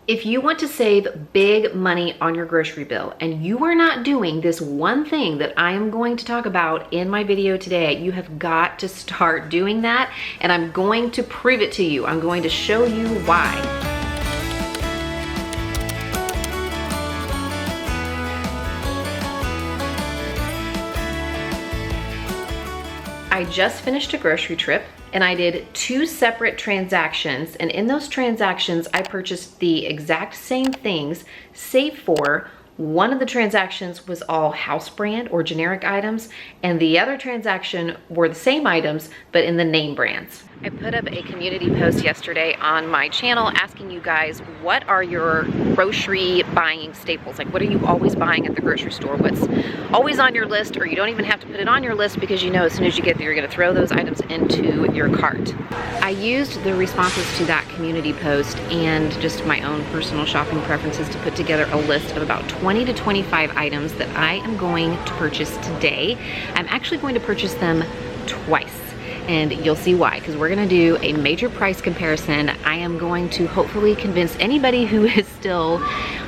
If you want to save big money on your grocery bill and you are not doing this one thing that I am going to talk about in my video today, you have got to start doing that, and I'm going to prove it to you. I'm going to show you why. I just finished a grocery trip and I did 2 separate transactions, and in those transactions I purchased the exact same things, save for one of the transactions was all house brand or generic items, and the other transaction were the same items but in the name brands. I put up a community post yesterday on my channel asking you guys, what are your grocery buying staples? Like, what are you always buying at the grocery store? What's always on your list, or you don't even have to put it on your list because you know as soon as you get there you're going to throw those items into your cart. I used the responses to that community post and just my own personal shopping preferences to put together a list of about 20 to 25 items that I am going to purchase today. I'm actually going to purchase them twice, and you'll see why, because we're gonna do a major price comparison. I am going to hopefully convince anybody who is still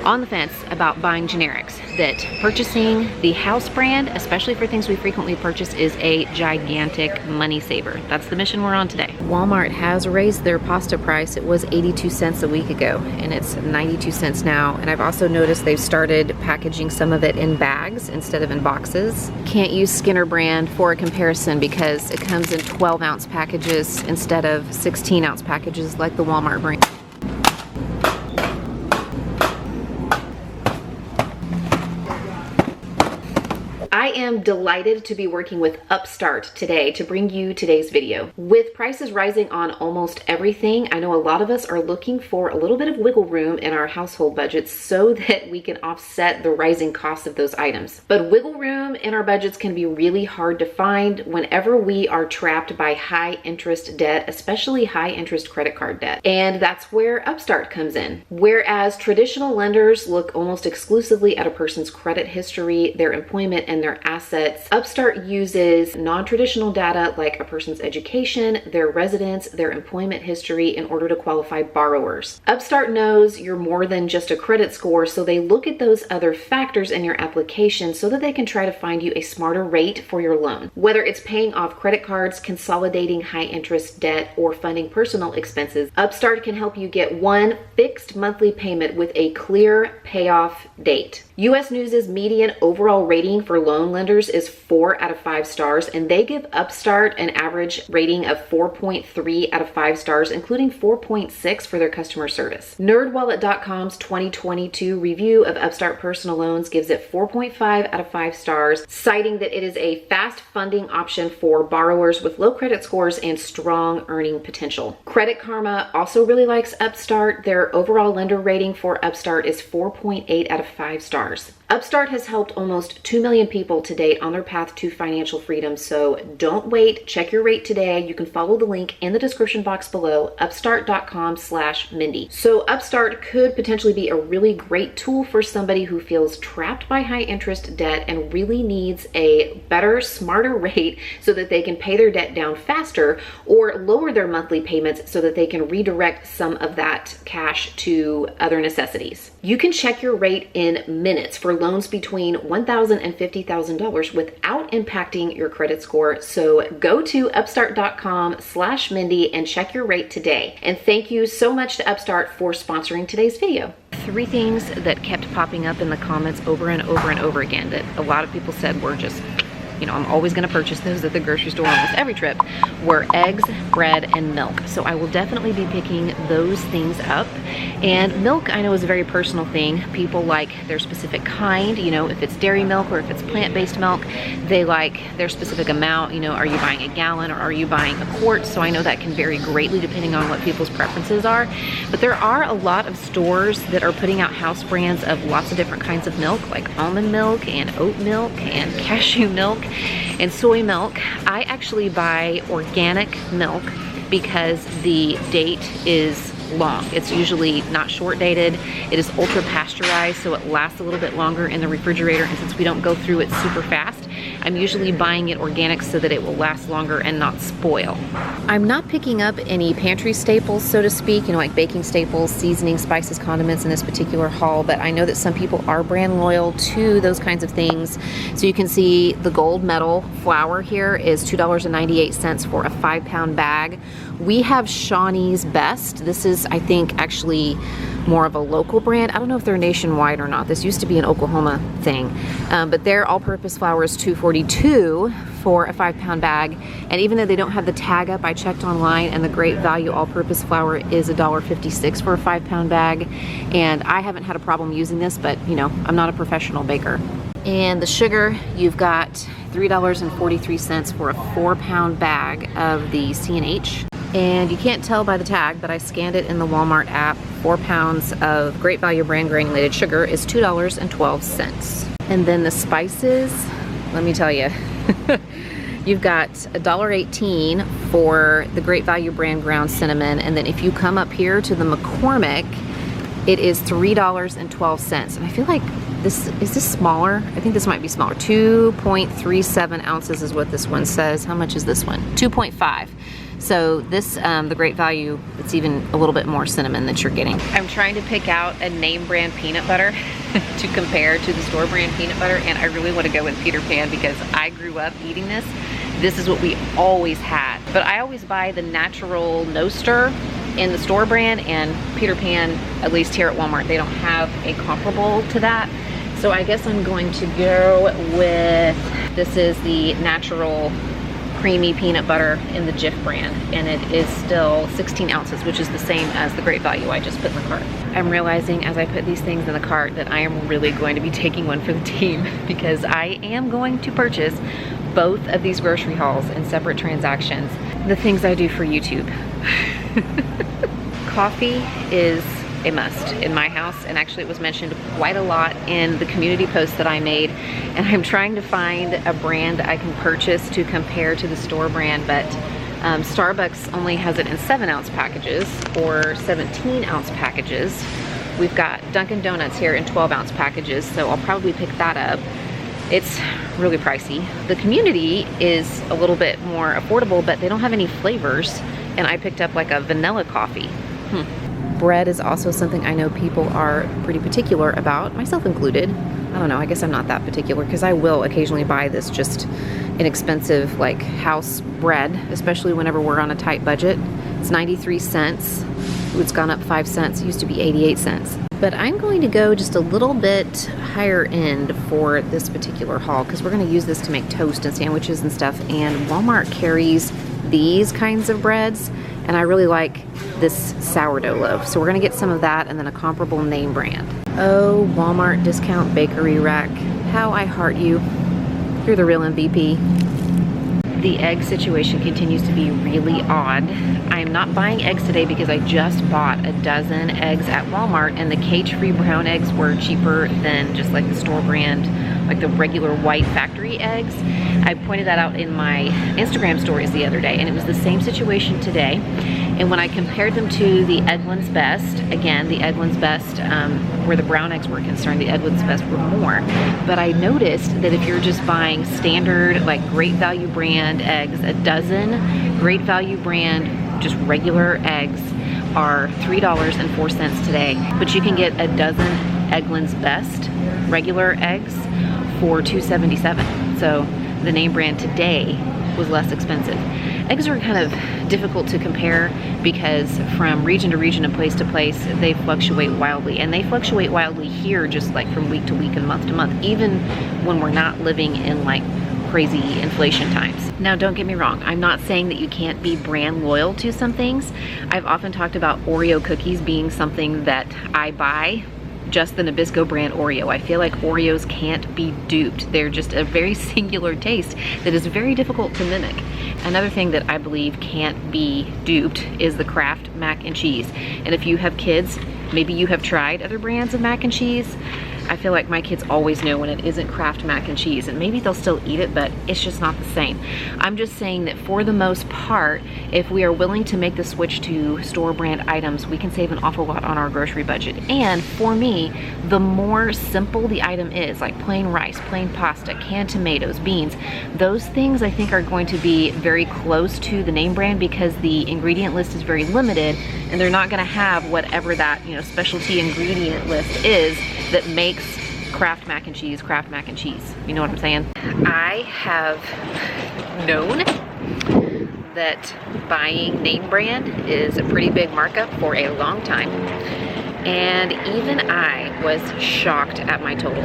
on the fence about buying generics that purchasing the house brand, especially for things we frequently purchase, is a gigantic money saver. That's the mission we're on today. Walmart has raised their pasta price. It was 82 cents a week ago and it's 92 cents now. And I've also noticed they've started packaging some of it in bags instead of in boxes. Can't use Skinner brand for a comparison because it comes in 12-ounce packages instead of 16-ounce packages like the Walmart brand. I am delighted to be working with UpStart today to bring you today's video. With prices rising on almost everything, I know a lot of us are looking for a little bit of wiggle room in our household budgets so that we can offset the rising costs of those items. But wiggle room in our budgets can be really hard to find whenever we are trapped by high interest debt, especially high interest credit card debt. And that's where UpStart comes in. Whereas traditional lenders look almost exclusively at a person's credit history, their employment, and their assets, UpStart uses non-traditional data like a person's education, their residence, their employment history in order to qualify borrowers. UpStart knows you're more than just a credit score, so they look at those other factors in your application so that they can try to find you a smarter rate for your loan. Whether it's paying off credit cards, consolidating high interest debt, or funding personal expenses, UpStart can help you get one fixed monthly payment with a clear payoff date. U.S. News' median overall rating for loan lenders is 4 out of 5 stars, and they give UpStart an average rating of 4.3 out of 5 stars, including 4.6 for their customer service. NerdWallet.com's 2022 review of UpStart personal loans gives it 4.5 out of 5 stars, citing that it is a fast funding option for borrowers with low credit scores and strong earning potential. Credit Karma also really likes UpStart. Their overall lender rating for UpStart is 4.8 out of 5 stars. UpStart has helped almost 2 million people to date on their path to financial freedom, so don't wait. Check your rate today. You can follow the link in the description box below, upstart.com/Mindy. So UpStart could potentially be a really great tool for somebody who feels trapped by high interest debt and really needs a better, smarter rate so that they can pay their debt down faster or lower their monthly payments so that they can redirect some of that cash to other necessities. You can check your rate in minutes for loans between $1,000 and $50,000 without impacting your credit score. So go to upstart.com/Mindy and check your rate today. And thank you so much to UpStart for sponsoring today's video. 3 things that kept popping up in the comments over and over and over again that a lot of people said were just, you know, I'm always going to purchase those at the grocery store almost every trip, were eggs, bread, and milk. So I will definitely be picking those things up. And milk, I know, is a very personal thing. People like their specific kind, you know, if it's dairy milk or if it's plant-based milk, they like their specific amount. You know, are you buying a gallon or are you buying a quart? So I know that can vary greatly depending on what people's preferences are. But there are a lot of stores that are putting out house brands of lots of different kinds of milk, like almond milk and oat milk and cashew milk and soy milk. I actually buy organic milk because the date is long. It's usually not short dated. It is ultra pasteurized, so it lasts a little bit longer in the refrigerator, and since we don't go through it super fast, I'm usually buying it organic so that it will last longer and not spoil. I'm not picking up any pantry staples, so to speak, you know, like baking staples, seasoning, spices, condiments in this particular haul, but I know that some people are brand loyal to those kinds of things. So you can see the gold medal flour here is $2.98 for a 5-pound bag. We have Shawnee's Best. This is, I think, actually more of a local brand. I don't know if they're nationwide or not. This used to be an Oklahoma thing, but their all-purpose flour is $2.42 for a 5-pound bag. And even though they don't have the tag up, I checked online, and the Great Value all-purpose flour is $1.56 for a 5-pound bag. And I haven't had a problem using this, but you know, I'm not a professional baker. And the sugar, you've got $3.43 for a 4-pound bag of the C&H. And you can't tell by the tag, but I scanned it in the Walmart app. 4 pounds of Great Value brand granulated sugar is $2.12. And then the spices, let me tell you, you've got $1.18 for the Great Value brand ground cinnamon. And then if you come up here to the McCormick, it is $3.12. And I feel like is this smaller? I think this might be smaller. 2.37 ounces is what this one says. How much is this one? 2.5. So this, the Great Value, it's even a little bit more cinnamon that you're getting. I'm trying to pick out a name brand peanut butter to compare to the store brand peanut butter, and I really want to go with Peter Pan because I grew up eating this. This is what we always had. But I always buy the natural no stir in the store brand, and Peter Pan, at least here at Walmart, they don't have a comparable to that. So I guess I'm going to go with, this is the natural creamy peanut butter in the Jif brand, and it is still 16 ounces, which is the same as the Great Value I just put in the cart. I'm realizing as I put these things in the cart that I am really going to be taking one for the team because I am going to purchase both of these grocery hauls in separate transactions. The things I do for YouTube. Coffee is a must in my house, and actually it was mentioned quite a lot in the community post that I made, and I'm trying to find a brand that I can purchase to compare to the store brand, but Starbucks only has it in 7-ounce packages or 17-ounce packages. We've got Dunkin' Donuts here in 12-ounce packages, so I'll probably pick that up. It's really pricey. The community is a little bit more affordable, but they don't have any flavors, and I picked up like a vanilla coffee. Bread is also something I know people are pretty particular about, myself included. I don't know, I guess I'm not that particular because I will occasionally buy this just inexpensive like house bread, especially whenever we're on a tight budget. It's 93 cents. Ooh, it's gone up 5 cents. It used to be 88 cents. But I'm going to go just a little bit higher end for this particular haul because we're going to use this to make toast and sandwiches and stuff, and Walmart carries these kinds of breads, and I really like this sourdough loaf. So we're gonna get some of that and then a comparable name brand. Oh, Walmart discount bakery rack. How I heart you. You're the real MVP. The egg situation continues to be really odd. I'm not buying eggs today because I just bought a dozen eggs at Walmart, and the cage-free brown eggs were cheaper than just like the store brand, like the regular white factory eggs. I pointed that out in my Instagram stories the other day, and it was the same situation today. And when I compared them to the Eggland's Best, again, the Eggland's Best, where the brown eggs were concerned, the Eggland's Best were more. But I noticed that if you're just buying standard, like Great Value brand eggs, a dozen Great Value brand, just regular eggs are $3.04 today. But you can get a dozen Eggland's Best regular eggs for $2.77. So the name brand today was less expensive. Eggs are kind of difficult to compare because from region to region and place to place, they fluctuate wildly. And they fluctuate wildly here just like from week to week and month to month, even when we're not living in like crazy inflation times. Now, don't get me wrong. I'm not saying that you can't be brand loyal to some things. I've often talked about Oreo cookies being something that I buy, just the Nabisco brand Oreo. I feel like Oreos can't be duped. They're just a very singular taste that is very difficult to mimic. Another thing that I believe can't be duped is the Kraft mac and cheese. And if you have kids, maybe you have tried other brands of mac and cheese. I feel like my kids always know when it isn't Kraft mac and cheese, and maybe they'll still eat it, but it's just not the same. I'm just saying that for the most part, if we are willing to make the switch to store brand items, we can save an awful lot on our grocery budget. And for me, the more simple the item is, like plain rice, plain pasta, canned tomatoes, beans, those things I think are going to be very close to the name brand because the ingredient list is very limited, and they're not gonna have whatever that, you know, specialty ingredient list is that makes Kraft mac and cheese Kraft mac and cheese. You know what I'm saying? I have known that buying name brand is a pretty big markup for a long time, and even I was shocked at my total.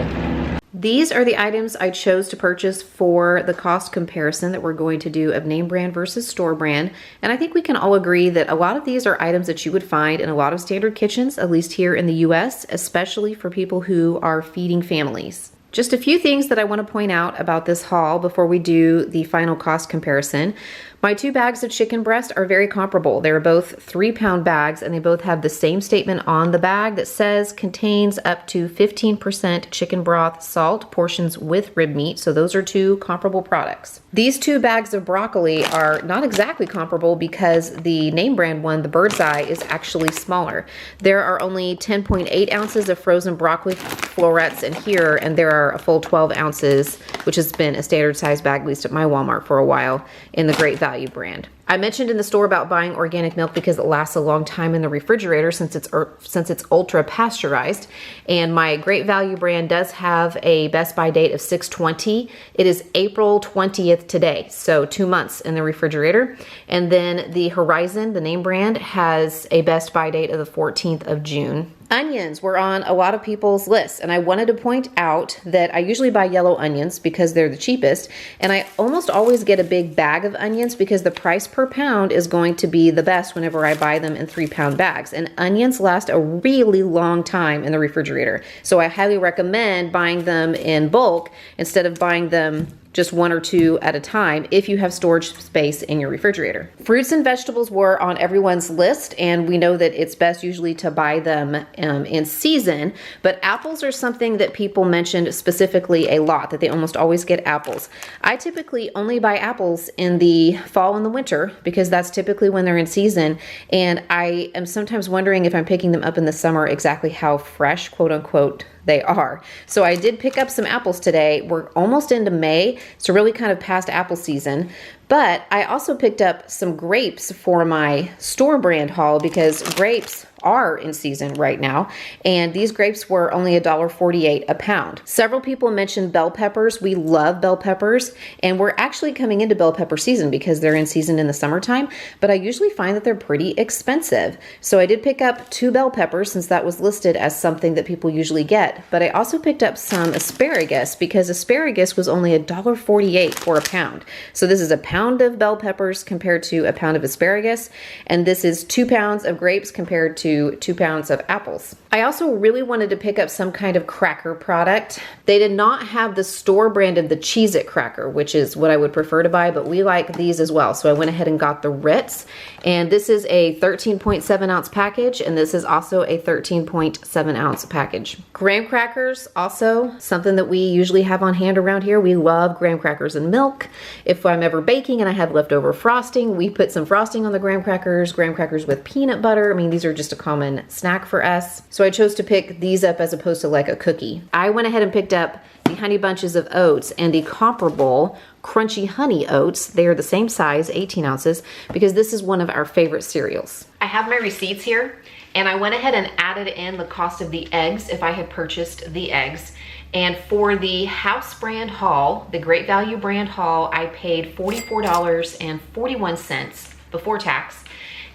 These are the items I chose to purchase for the cost comparison that we're going to do of name brand versus store brand. And I think we can all agree that a lot of these are items that you would find in a lot of standard kitchens, at least here in the US, especially for people who are feeding families. Just a few things that I want to point out about this haul before we do the final cost comparison. My 2 bags of chicken breast are very comparable. They're both 3-pound bags, and they both have the same statement on the bag that says contains up to 15% chicken broth, salt, portions with rib meat. So those are 2 comparable products. These 2 bags of broccoli are not exactly comparable because the name brand one, the bird's eye, is actually smaller. There are only 10.8 ounces of frozen broccoli florets in here, and there are a full 12 ounces, which has been a standard size bag, at least at my Walmart for a while, in the Great Value brand. I mentioned in the store about buying organic milk because it lasts a long time in the refrigerator since it's ultra pasteurized. And my Great Value brand does have a best by date of 6/20. It is April 20th today, so 2 months in the refrigerator. And then the Horizon, the name brand, has a best by date of the 14th of June. Onions were on a lot of people's lists, and I wanted to point out that I usually buy yellow onions because they're the cheapest, and I almost always get a big bag of onions because the price per pound is going to be the best whenever I buy them in 3-pound bags. And onions last a really long time in the refrigerator, so I highly recommend buying them in bulk instead of buying them just 1 or 2 at a time if you have storage space in your refrigerator. Fruits and vegetables were on everyone's list, and we know that it's best usually to buy them in season, but apples are something that people mentioned specifically a lot, that they almost always get apples. I typically only buy apples in the fall and the winter because that's typically when they're in season, and I am sometimes wondering if I'm picking them up in the summer exactly how fresh, quote unquote, they are. So I did pick up some apples today. We're almost into May, so really kind of past apple season. But I also picked up some grapes for my store brand haul because grapes are in season right now, and these grapes were only $1.48 a pound. Several people mentioned bell peppers. We love bell peppers, and we're actually coming into bell pepper season because they're in season in the summertime, but I usually find that they're pretty expensive. So I did pick up 2 bell peppers since that was listed as something that people usually get, but I also picked up some asparagus because asparagus was only $1.48 for a pound. So this is a pound of bell peppers compared to a pound of asparagus, and this is 2 pounds of grapes compared to 2 pounds of apples. I also really wanted to pick up some kind of cracker product. They did not have the store brand of the Cheez-It cracker, which is what I would prefer to buy, but we like these as well. So I went ahead and got the Ritz, and this is a 13.7 ounce package, and this is also a 13.7 ounce package. Graham crackers, also something that we usually have on hand around here. We love graham crackers and milk. If I'm ever baking and I have leftover frosting, we put some frosting on the graham crackers with peanut butter. I mean, these are just a common snack for us. So I chose to pick these up as opposed to like a cookie. I went ahead and picked up the Honey Bunches of Oats and the comparable Crunchy Honey Oats. They are the same size, 18 ounces, because this is one of our favorite cereals. I have my receipts here, and I went ahead and added in the cost of the eggs if I had purchased the eggs. And for the house brand haul, the Great Value brand haul, I paid $44.41 before tax.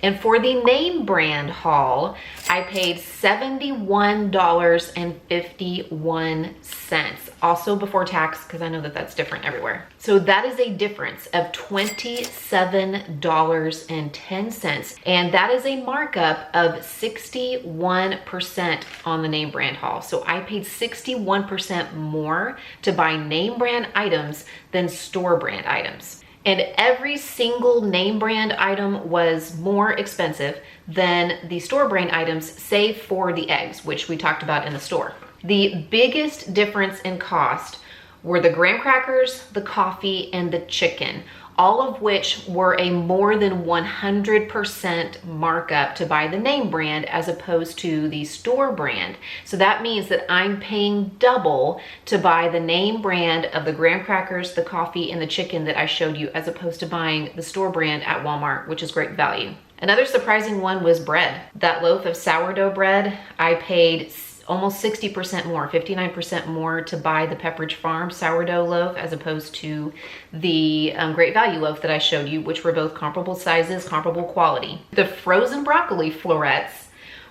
And for the name brand haul, I paid $71.51, also before tax, because I know that that's different everywhere. So that is a difference of $27.10. And that is a markup of 61% on the name brand haul. So I paid 61% more to buy name brand items than store brand items. And every single name brand item was more expensive than the store brand items, save for the eggs, which we talked about in the store. The biggest difference in cost were the graham crackers, the coffee, and the chicken, all of which were a more than 100% markup to buy the name brand as opposed to the store brand. So that means that I'm paying double to buy the name brand of the graham crackers, the coffee, and the chicken that I showed you, as opposed to buying the store brand at Walmart, which is great value. Another surprising one was bread. That loaf of sourdough bread, I paid almost 60% more, 59% more to buy the Pepperidge Farm sourdough loaf as opposed to the Great Value loaf that I showed you, which were both comparable sizes, comparable quality. The frozen broccoli florets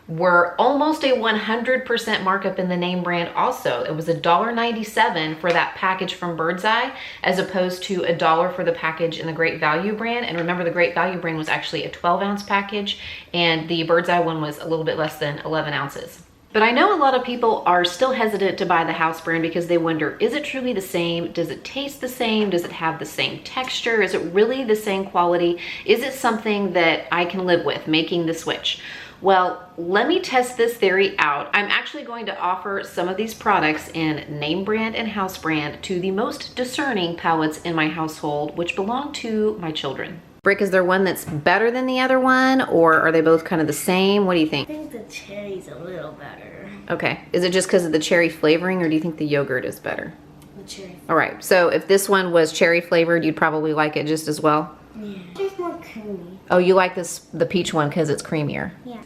were almost a 100% markup in the name brand also. It was $1.97 for that package from Bird's Eye as opposed to $1 for the package in the Great Value brand. And remember, the Great Value brand was actually a 12-ounce package and the Bird's Eye one was a little bit less than 11 ounces. But I know a lot of people are still hesitant to buy the house brand because they wonder, is it truly the same? Does it taste the same? Does it have the same texture? Is it really the same quality? Is it something that I can live with making the switch? Well, let me test this theory out. I'm actually going to offer some of these products in name brand and house brand to the most discerning palates in my household, which belong to my children. Brick, is there one that's better than the other one, or are they both kind of the same? What do you think? I think the cherry's a little better. Okay. Is it just because of the cherry flavoring, or do you think the yogurt is better? The cherry. All right. So if this one was cherry flavored, you'd probably like it just as well? Yeah. It's more creamy. Oh, you like the peach one because it's creamier? Yeah.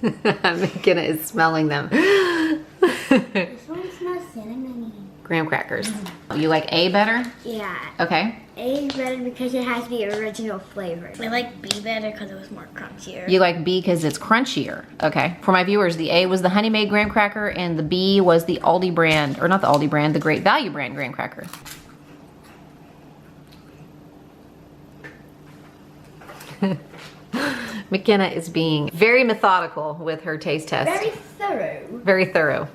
McKenna is smelling them. This one smells cinnamony. Graham crackers. You like A better? Yeah. Okay. A is better because it has the original flavor. I like B better because it was more crunchier. You like B because it's crunchier. Okay. For my viewers, the A was the Honey Maid graham cracker and the B was the Aldi brand, or not the Aldi brand, the Great Value brand graham cracker. McKenna is being very methodical with her taste test. Very thorough. Very thorough.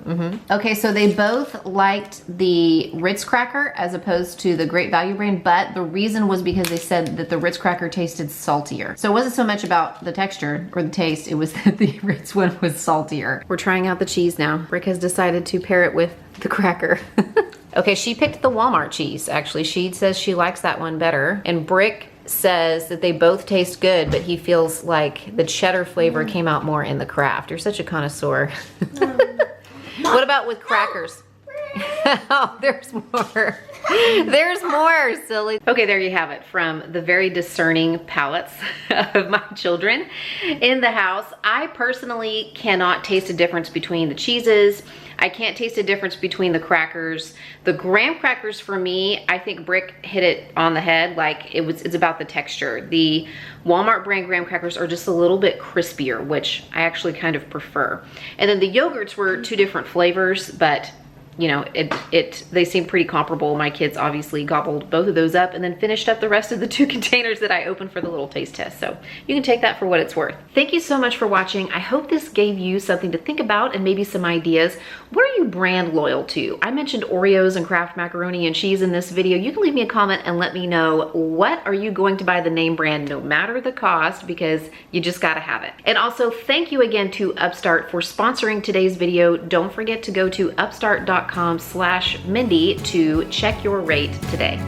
Okay, so they both liked the Ritz cracker as opposed to the Great Value brand, but the reason was because they said that the Ritz cracker tasted saltier. So it wasn't so much about the texture or the taste, it was that the Ritz one was saltier. We're trying out the cheese now. Brick has decided to pair it with the cracker. Okay, she picked the Walmart cheese, actually. She says she likes that one better. And Brick says that they both taste good, but he feels like the cheddar flavor came out more in the Kraft. You're such a connoisseur. What about with crackers? Oh, there's more. There's more, silly. Okay, there you have it from the very discerning palates of my children in the house. I personally cannot taste a difference between the cheeses. I can't taste a difference between the crackers. The graham crackers for me, I think Brick hit it on the head. Like it's about the texture. The Walmart brand graham crackers are just a little bit crispier, which I actually kind of prefer. And then the yogurts were two different flavors, but you know, they seem pretty comparable. My kids obviously gobbled both of those up and then finished up the rest of the 2 containers that I opened for the little taste test. So you can take that for what it's worth. Thank you so much for watching. I hope this gave you something to think about and maybe some ideas. What are you brand loyal to? I mentioned Oreos and Kraft macaroni and cheese in this video. You can leave me a comment and let me know, what are you going to buy the name brand no matter the cost, because you just gotta have it. And also thank you again to UpStart for sponsoring today's video. Don't forget to go to upstart.com/Mindy to check your rate today.